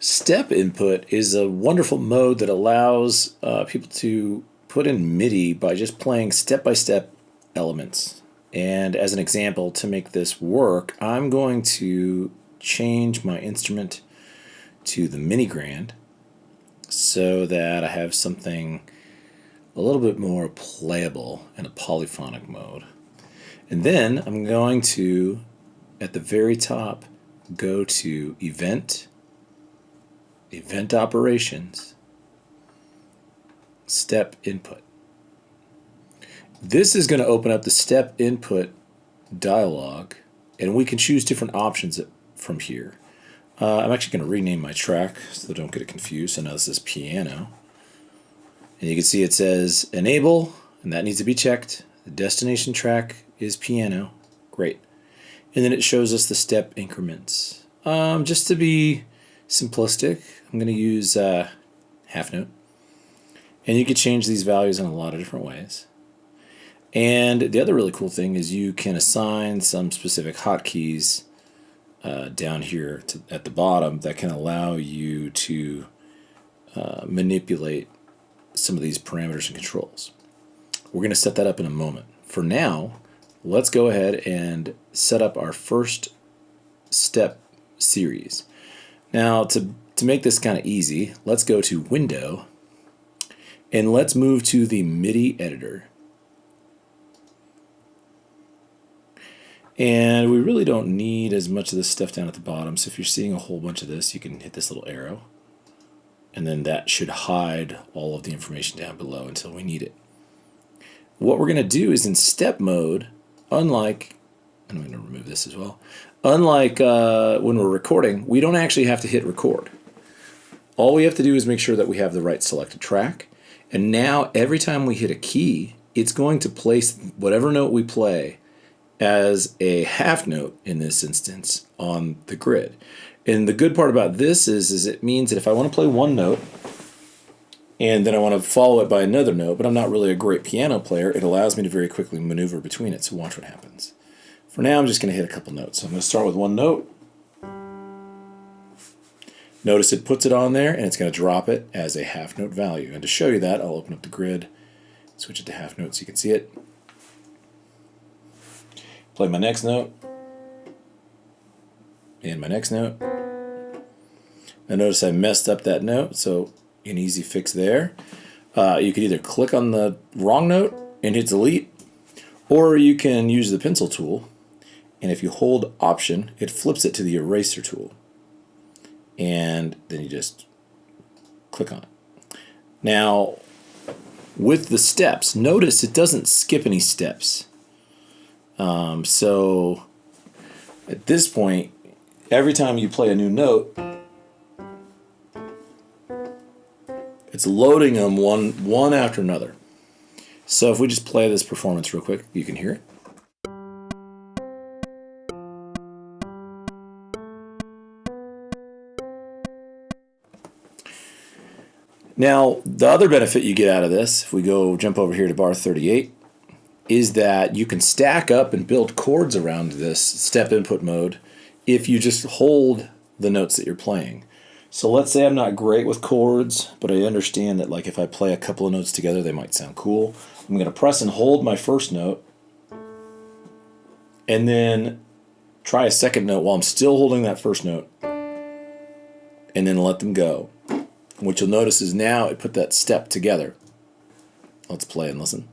Step input is a wonderful mode that allows people to put in MIDI by just playing step-by-step elements. And as an example, to make this work, I'm going to change my instrument to the mini grand so that I have something a little bit more playable in a polyphonic mode. And then I'm going to, at the very top, go to Event Operations, Step Input. This is going to open up the Step Input dialog, and we can choose different options from here. I'm actually going to rename my track so I don't get it confused. So now this is piano. And you can see it says Enable, and that needs to be checked. The destination track is piano. Great. And then it shows us the step increments. Just to be simplistic, I'm going to use half note. And you can change these values in a lot of different ways. And the other really cool thing is you can assign some specific hotkeys down here at the bottom that can allow you to manipulate some of these parameters and controls. We're going to set that up in a moment. For now, let's go ahead and set up our first step series. Now, to make this kind of easy, let's go to Window, and let's move to the MIDI editor. And we really don't need as much of this stuff down at the bottom, so if you're seeing a whole bunch of this, you can hit this little arrow, and then that should hide all of the information down below until we need it. What we're going to do is in step mode, unlike, and I'm going to remove this as well, unlike when we're recording, we don't actually have to hit record. All we have to do is make sure that we have the right selected track, and now every time we hit a key, it's going to place whatever note we play as a half note in this instance on the grid. And the good part about this is it means that if I want to play one note and then I want to follow it by another note, but I'm not really a great piano player, it allows me to very quickly maneuver between it. So watch what happens. For now, I'm just going to hit a couple notes. So I'm going to start with one note. Notice it puts it on there and it's going to drop it as a half note value. And to show you that, I'll open up the grid, switch it to half note so you can see it. Play my next note, and my next note. Now notice I messed up that note, so an easy fix there. You could either click on the wrong note and hit delete, or you can use the pencil tool, and if you hold Option, it flips it to the eraser tool. And then you just click on it. Now, with the steps, notice it doesn't skip any steps. So at this point, every time you play a new note, it's loading them one after another. So if we just play this performance real quick, you can hear it. Now, the other benefit you get out of this, if we jump over here to bar 38, is that you can stack up and build chords around this step input mode if you just hold the notes that you're playing. So let's say I'm not great with chords, but I understand that like if I play a couple of notes together, they might sound cool. I'm going to press and hold my first note, and then try a second note while I'm still holding that first note, and then let them go. What you'll notice is now it put that step together. Let's play and listen.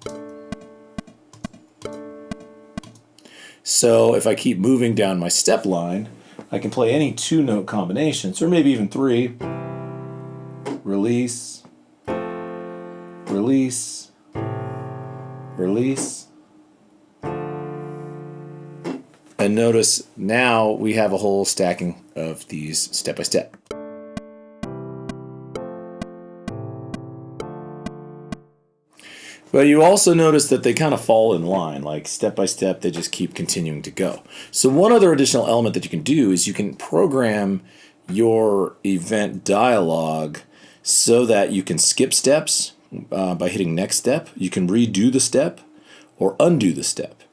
So if I keep moving down my step line, I can play any two note combinations, or maybe even three. Release, release, release. And notice now we have a whole stacking of these step by step. But you also notice that they kind of fall in line, like step by step, they just keep continuing to go. So one other additional element that you can do is you can program your event dialog so that you can skip steps by hitting next step. You can redo the step or undo the step.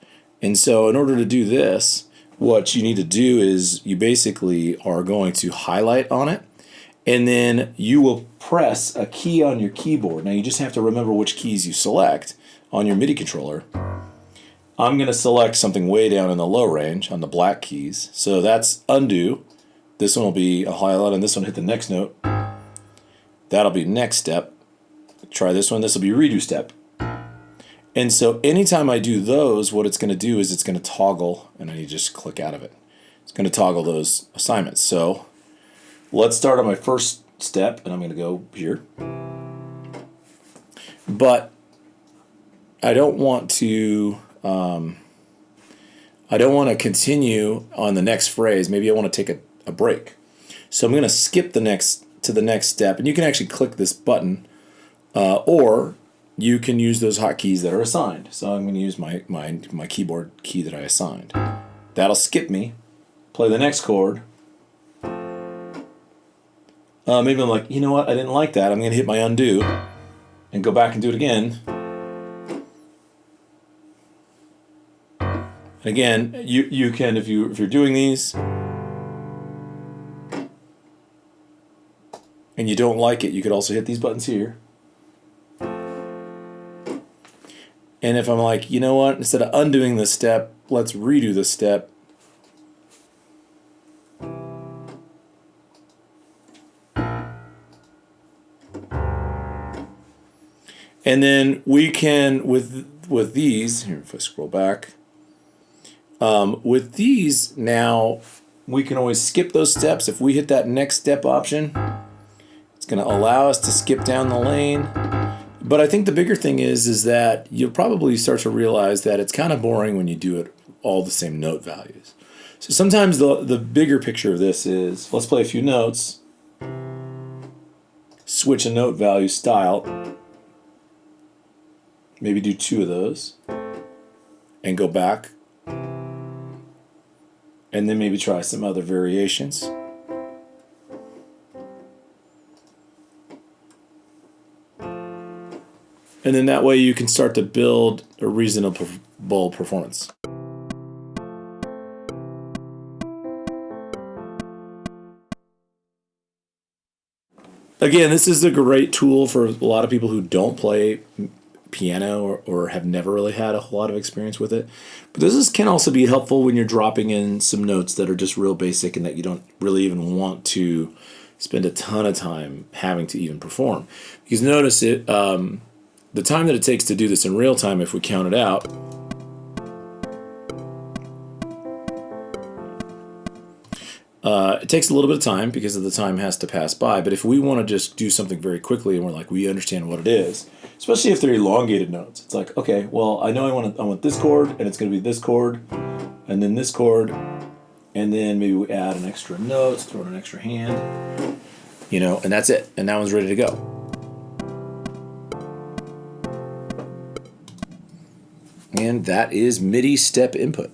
And so in order to do this, what you need to do is you basically are going to highlight on it, and then you will press a key on your keyboard. Now you just have to remember which keys you select on your MIDI controller. I'm going to select something way down in the low range on the black keys. So that's undo. This one will be a highlight, and this one hit the next note. That'll be next step. Try this one. This will be redo step. And so anytime I do those, what it's going to do is it's going to toggle, and I need to just click out of it. It's going to toggle those assignments. So let's start on my first step, and I'm going to go here. But I don't want to continue on the next phrase. Maybe I want to take a break. So I'm going to skip to the next step, and you can actually click this button, or you can use those hotkeys that are assigned. So I'm going to use my keyboard key that I assigned. That'll skip me. Play the next chord. Maybe I'm like, you know what? I didn't like that. I'm going to hit my undo and go back and do it again. And again, you can, if you're doing these and you don't like it, you could also hit these buttons here. And if I'm like, you know what, instead of undoing this step, let's redo this step. And then we can, with these, here if I scroll back, with these now, we can always skip those steps. If we hit that next step option, it's going to allow us to skip down the lane. But I think the bigger thing is that you'll probably start to realize that it's kind of boring when you do it all the same note values. So sometimes the bigger picture of this is, let's play a few notes, switch a note value style, maybe do 2 of those, and go back, and then maybe try some other variations. And then that way you can start to build a reasonable performance. Again, this is a great tool for a lot of people who don't play piano or have never really had a whole lot of experience with it. But can also be helpful when you're dropping in some notes that are just real basic and that you don't really even want to spend a ton of time having to even perform. Because notice it. The time that it takes to do this in real time, if we count it out, it takes a little bit of time because the time has to pass by. But if we want to just do something very quickly and we understand what it is, especially if they're elongated notes, it's like, okay, well, I know I want this chord, and it's going to be this chord, and then this chord, and then maybe we add an extra note, throw in an extra hand, and that's it. And that one's ready to go. And that is MIDI step input.